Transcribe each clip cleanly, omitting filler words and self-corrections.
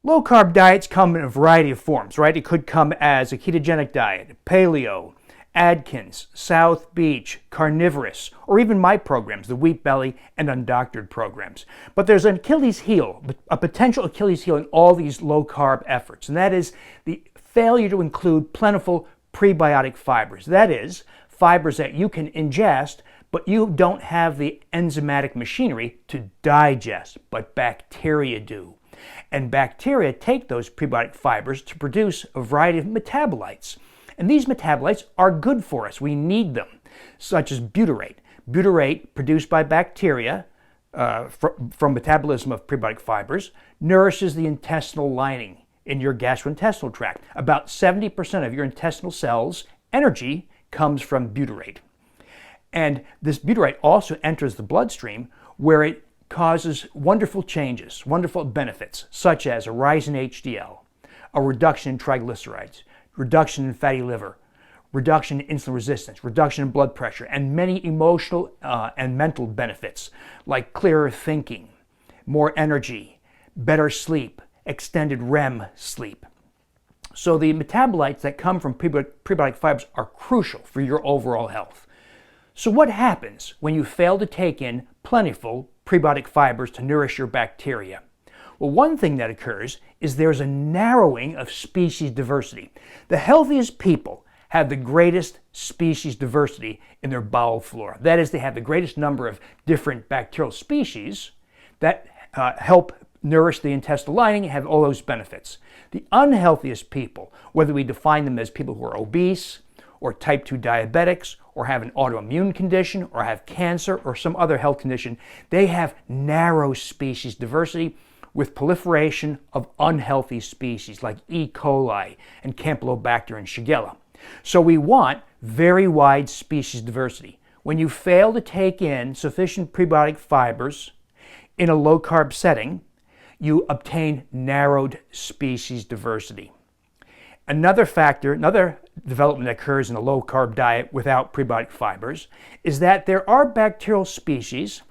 Low-carb diets come in a variety of forms, right? It could come as a ketogenic diet, paleo, Atkins, South Beach, carnivorous, or even my programs, the Wheat Belly and Undoctored programs. But there's an Achilles heel, a potential Achilles heel in all these low-carb efforts, and that is the failure to include plentiful prebiotic fibers. That is, fibers that you can ingest, but you don't have the enzymatic machinery to digest, but bacteria do. And bacteria take those prebiotic fibers to produce a variety of metabolites. And these metabolites are good for us. We need them, such as butyrate. Butyrate, produced by bacteria from metabolism of prebiotic fibers, nourishes the intestinal lining in your gastrointestinal tract. About 70% of your intestinal cells' energy comes from butyrate. And this butyrate also enters the bloodstream, where it causes wonderful changes, wonderful benefits, such as a rise in HDL, a reduction in triglycerides, reduction in fatty liver, reduction in insulin resistance, reduction in blood pressure, and many emotional and mental benefits like clearer thinking, more energy, better sleep, extended REM sleep. So the metabolites that come from prebiotic fibers are crucial for your overall health. So what happens when you fail to take in plentiful prebiotic fibers to nourish your bacteria? Well, one thing that occurs is there's a narrowing of species diversity. The healthiest people have the greatest species diversity in their bowel flora. That is, they have the greatest number of different bacterial species that help nourish the intestinal lining and have all those benefits. The unhealthiest people, whether we define them as people who are obese, or type 2 diabetics, or have an autoimmune condition, or have cancer, or some other health condition, they have narrow species diversity with proliferation of unhealthy species like E. coli and Campylobacter and Shigella. So we want very wide species diversity. When you fail to take in sufficient prebiotic fibers in a low-carb setting, you obtain narrowed species diversity. Another factor, another development that occurs in a low-carb diet without prebiotic fibers is that there are bacterial species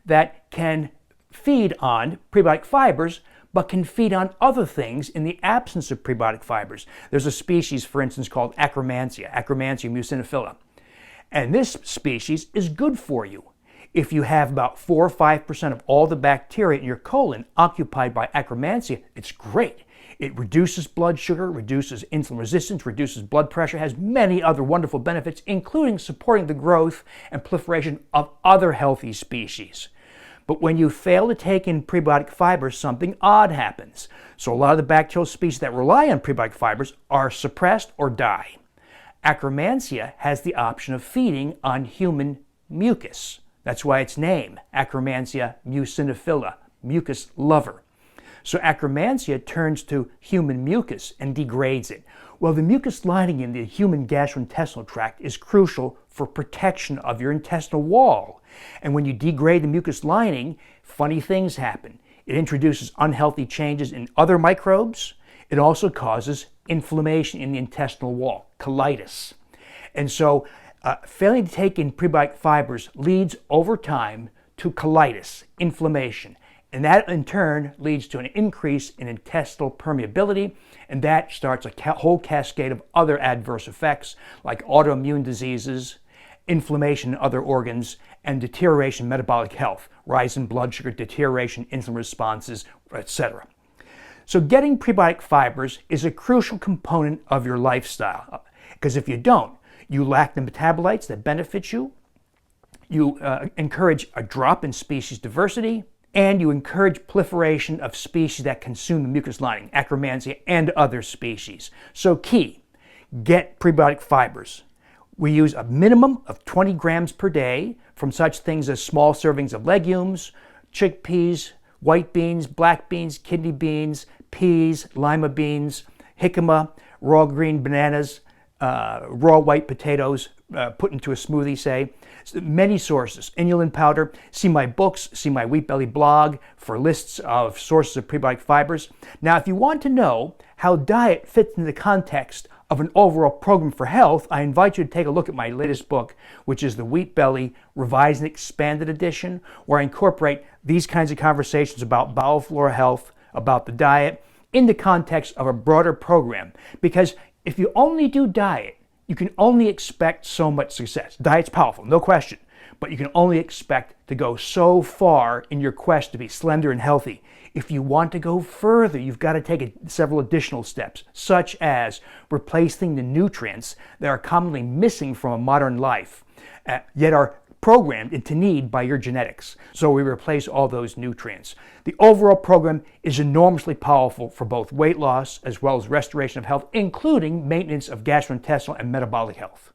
that can feed on prebiotic fibers but can feed on other things in the absence of prebiotic fibers. There's a species, for instance, called Akkermansia muciniphila. And this species is good for you. If you have about 4 or 5% of all the bacteria in your colon occupied by Akkermansia, it's great. It reduces blood sugar, reduces insulin resistance, reduces blood pressure, has many other wonderful benefits, including supporting the growth and proliferation of other healthy species. But when you fail to take in prebiotic fibers, something odd happens. So a lot of the bacterial species that rely on prebiotic fibers are suppressed or die. Akkermansia has the option of feeding on human mucus. That's why its name, Akkermansia muciniphila, mucus lover. So Akkermansia turns to human mucus and degrades it. Well, the mucus lining in the human gastrointestinal tract is crucial for protection of your intestinal wall. And when you degrade the mucus lining, funny things happen. It introduces unhealthy changes in other microbes. It also causes inflammation in the intestinal wall, colitis. And so failing to take in prebiotic fibers leads over time to colitis, inflammation. And that in turn leads to an increase in intestinal permeability, and that starts a whole cascade of other adverse effects like autoimmune diseases, inflammation in other organs, and deterioration in metabolic health, rise in blood sugar, deterioration in insulin responses, etc. So getting prebiotic fibers is a crucial component of your lifestyle, because if you don't, you lack the metabolites that benefit you, you encourage a drop in species diversity, and you encourage proliferation of species that consume the mucus lining, Akkermansia and other species. So key, get prebiotic fibers. We use a minimum of 20 grams per day from such things as small servings of legumes, chickpeas, white beans, black beans, kidney beans, peas, lima beans, jicama, raw green bananas, raw white potatoes put into a smoothie, say. Many sources. Inulin powder. See my books, see my Wheat Belly blog for lists of sources of prebiotic fibers. Now, if you want to know how diet fits in the context of an overall program for health, I invite you to take a look at my latest book, which is the Wheat Belly Revised and Expanded Edition, where I incorporate these kinds of conversations about bowel flora health, about the diet in the context of a broader program. Because if you only do diet, you can only expect so much success. Diet's powerful, no question, but you can only expect to go so far in your quest to be slender and healthy. If you want to go further, you've got to take several additional steps, such as replacing the nutrients that are commonly missing from a modern life, yet are programmed into need by your genetics. So we replace all those nutrients. The overall program is enormously powerful for both weight loss as well as restoration of health, including maintenance of gastrointestinal and metabolic health.